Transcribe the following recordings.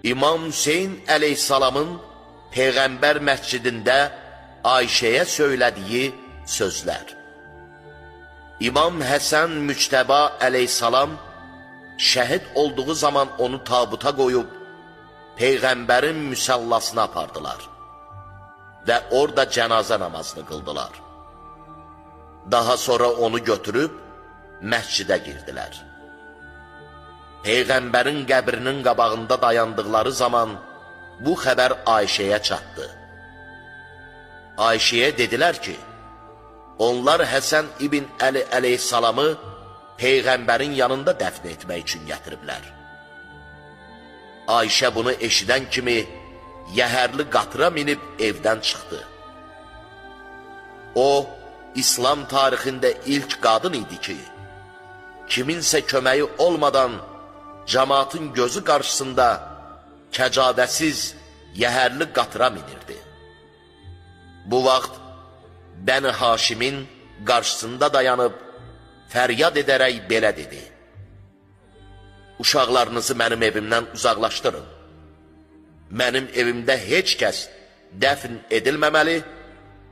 İmam Hüseyin əleyhissalamın Peyğəmbər məscidində Ayşəyə söylədiyi sözlər. İmam Həsən Müctəba əleyhissalam şəhid olduğu zaman onu tabuta qoyub Peyğəmbərin müsallasına apardılar və orada cənazə namazını qıldılar. Daha sonra onu götürüb məscidə girdilər. Peyğəmbərin qəbrinin qabağında dayandıqları zaman bu xəbər Ayşəyə çatdı. Ayşəyə dedilər ki, onlar Həsən ibn Əli əleyhissalamı Peyğəmbərin yanında dəfn etmək üçün gətiriblər. Ayşə bunu eşidən kimi yəhərli qatıra minib evdən çıxdı. O, İslam tarixində ilk qadın idi ki, kiminsə köməyi olmadan cəmaatın gözü qarşısında kəcavəsiz yəhərli qatıra minirdi. Bu vaxt Bəni Haşimin qarşısında dayanıb fəryad edərək belə dedi: uşaqlarınızı mənim evimdən uzaqlaşdırın. Mənim evimdə heç kəs dəfn edilməməli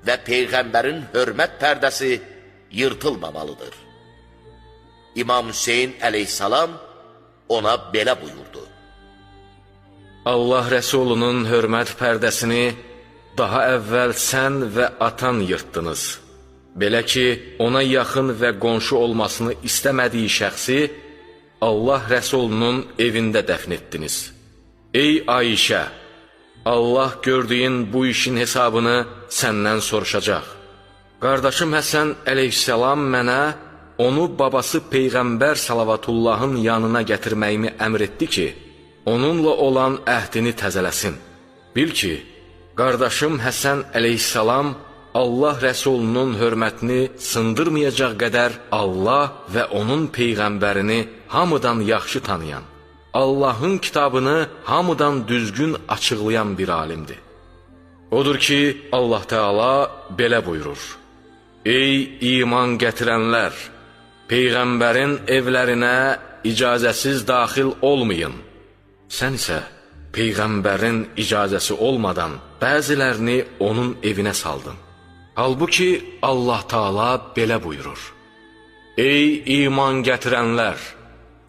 və Peyğəmbərin hörmət pərdəsi yırtılmamalıdır. İmam Hüseyin əleyhissalam ona belə buyurdu: Allah Rəsulunun hörmət pərdəsini daha əvvəl sən və atan yırtdınız. Belə ki, ona yaxın və qonşu olmasını istəmədiyi şəxsi Allah Rəsulunun evində dəfn etdiniz. Ey Ayşə, Allah gördüyün bu işin hesabını səndən soruşacaq. Qardaşım Həsən əleyhissalam mənə onu babası Peyğəmbər salavatullahın yanına gətirməyimi əmr etdi ki, onunla olan əhdini təzələsin. Bil ki, qardaşım Həsən əleyhissalam Allah Rəsulunun hörmətini sındırmayacaq qədər Allah və onun Peyğəmbərini hamıdan yaxşı tanıyan, Allahın kitabını hamıdan düzgün açıqlayan bir alimdir. Odur ki, Allah Teala belə buyurur: Ey iman gətirənlər! Peyğəmbərin evlərinə icazəsiz daxil olmayın. Sən isə Peyğəmbərin icazəsi olmadan bəzilərini onun evinə saldın. Halbuki Allah Teala belə buyurur: Ey iman gətirənlər!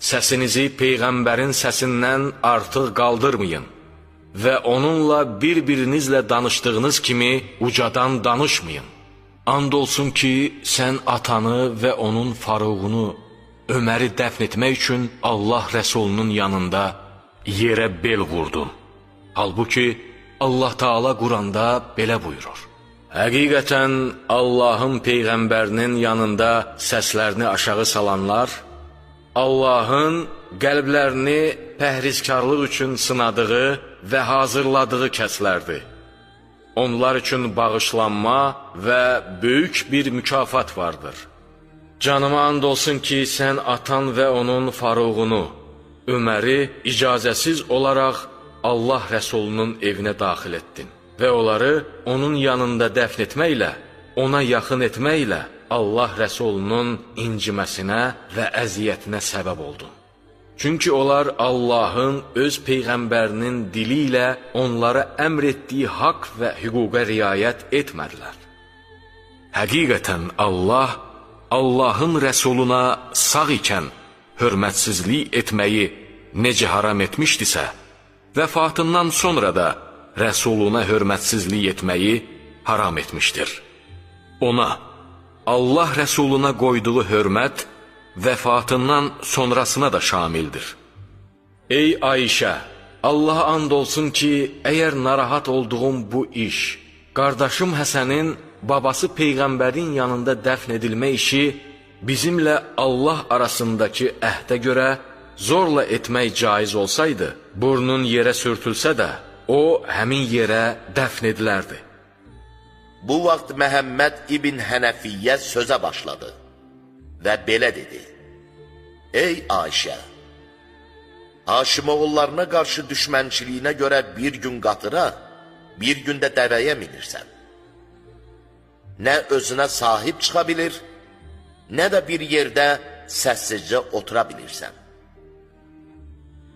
Səsinizi Peyğəmbərin səsindən artıq qaldırmayın və onunla bir-birinizlə danışdığınız kimi ucadan danışmayın. And olsun ki, sən atanı və onun Faruğunu, Öməri dəfn etmək üçün Allah Rəsulunun yanında yerə bel vurdun. Halbuki Allah Teala Quranda belə buyurur: Həqiqətən Allahın Peyğəmbərinin yanında səslərini aşağı salanlar, Allahın qəlblərini pəhrizkarlıq üçün sınadığı və hazırladığı kəslərdir. Onlar üçün bağışlanma və böyük bir mükafat vardır. Canıma and olsun ki, sən atan və onun Faruğunu, Öməri icazəsiz olaraq Allah Rəsulunun evinə daxil etdin və onları onun yanında dəfn etməklə, ona yaxın etməklə Allah Rəsulunun inciməsinə və əziyyətinə səbəb oldun. Çünki onlar Allahın öz Peyğəmbərinin dili ilə onlara əmr etdiyi haqq və hüquqa riayət etmədilər. Həqiqətən Allah, Allahın Rəsuluna sağ ikən hörmətsizlik etməyi necə haram etmişdisə, vəfatından sonra da Rəsuluna hörmətsizlik etməyi haram etmişdir. Ona, Allah Rəsuluna qoyduğu hörmət, vəfatından sonrasına da şamildir. Ey Ayşə, Allaha and olsun ki, əgər narahat olduğum bu iş, qardaşım Həsənin babası Peyğəmbərin yanında dəfn edilmə işi bizimlə Allah arasındakı əhdə görə zorla etmək caiz olsaydı, burnun yerə sürtülsə də, o həmin yerə dəfn edilərdi. Bu vaxt Məhəmməd ibn Hənəfiyyə sözə başladı və belə dedi: Ey Ayşə, Haşimoğullarına qarşı düşmənçiliyinə görə bir gün qatıra, bir gün də dəvəyə minirsən. Nə özünə sahib çıxa bilir, nə də bir yerdə səssizcə otura bilirsən.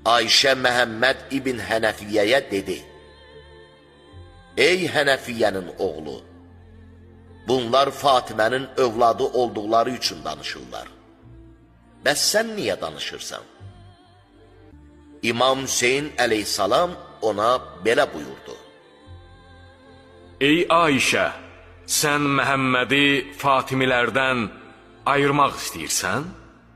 Ayşə Məhəmməd ibn Hənəfiyyəyə dedi: Ey Hənəfiyyənin oğlu, bunlar Fatimənin övladı olduqları üçün danışırlar. Bəs sən niyə danışırsan? İmam Hüseyin əleyhissalam ona belə buyurdu: Ey Ayşə, sən Məhəmmədi Fatimilərdən ayırmaq istəyirsən?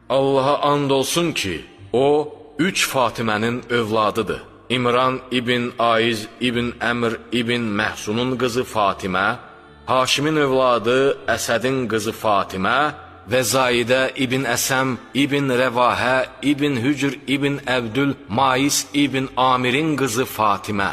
Allaha and olsun ki, o, 3 Fatimənin övladıdır. İmran ibn Aiz ibn Əmr ibn Məhsunun qızı Fatimə, Haşimin övladı Əsədin qızı Fatimə və Zaidə ibn Əsəm ibn Rəvahə ibn Hücr ibn Əbdül Mais ibn Amirin qızı Fatimə.